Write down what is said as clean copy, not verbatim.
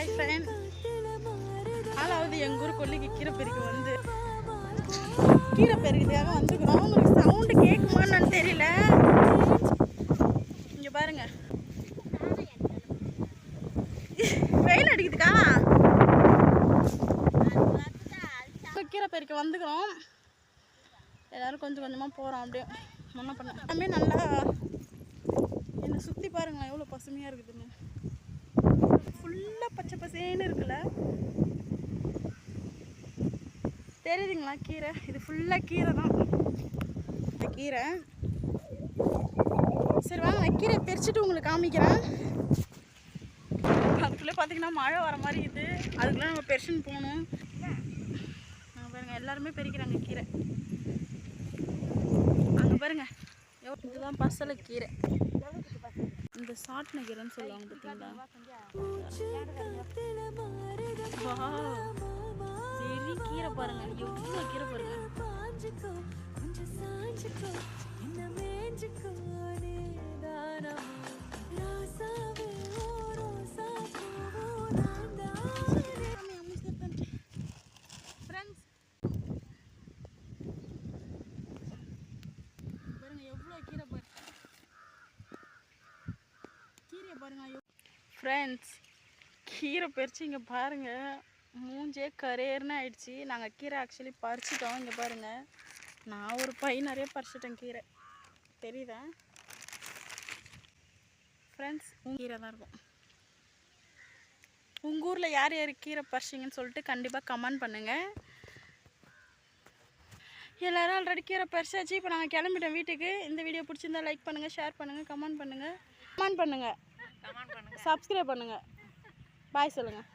Hi friend, நாலாவது எங்கள் ஊர் கொல்லிக்கு கீரை பெருக்கு வந்து கீரை பெருக்கிறதுக்காக வந்துக்கிறோம். உங்களுக்கு சவுண்டு கேட்குமான்னு தெரியல. இங்கே பாருங்க, வெயில் அடிக்குதுக்கா. கீரை பெருக்க வந்துக்கிறோம். எல்லோரும் கொஞ்சம் கொஞ்சமாக போகிறோம். அப்படியே என்ன பண்ண எல்லாமே நல்லா என்னை சுற்றி பாருங்களேன் எவ்வளோ பசுமையாக இருக்குதுன்னு. ஃபுல்லாக பச்சை பசேன்னு இருக்குல்ல, தெரியுதுங்களா? கீரை இது ஃபுல்லாக கீரை தான். இந்த கீரை சரி வாங்க, நான் கீரை பறிச்சுட்டு உங்களுக்கு காமிக்கிறேன். அதுக்குள்ளே பார்த்தீங்கன்னா மழை வர மாதிரி இது. அதுக்குள்ளே நம்ம பெருசுன்னு போகணும். பாருங்க, எல்லாருமே பெருக்கிறாங்க கீரை. அங்கே பாருங்க, இதுதான் பசலை கீரை. இந்த சாட்டின கீரைன்னு சொல்லுவாங்க பார்த்தீங்களா? பெரிய கீரை பாருங்க, எவ்வளோ கீரை பாருங்க. ஃப்ரெண்ட்ஸ், கீரை பறிச்சு இங்கே பாருங்கள், மூஞ்சே கரேர்னு ஆயிடுச்சு. நாங்கள் கீரை ஆக்சுவலி பறிச்சிட்டோம். இங்கே பாருங்கள், நான் ஒரு பை நிறைய பறிச்சிட்டேன் கீரை. தெரியுதா ஃப்ரெண்ட்ஸ்? கீரை தான் இருக்கும். உங்கள் ஊரில் யார் யார் கீரை பறிச்சிங்கன்னு சொல்லிட்டு கண்டிப்பாக கமெண்ட் பண்ணுங்கள். எல்லோரும் ஆல்ரெடி கீரை பறிச்சாச்சு. இப்போ நாங்கள் கிளம்பிட்டோம் வீட்டுக்கு. இந்த வீடியோ பிடிச்சிருந்தா லைக் பண்ணுங்கள், ஷேர் பண்ணுங்கள், கமெண்ட் பண்ணுங்கள், சப்ஸ்கிரைப் பண்ணுங்கள். பாய் சொல்லுங்கள்.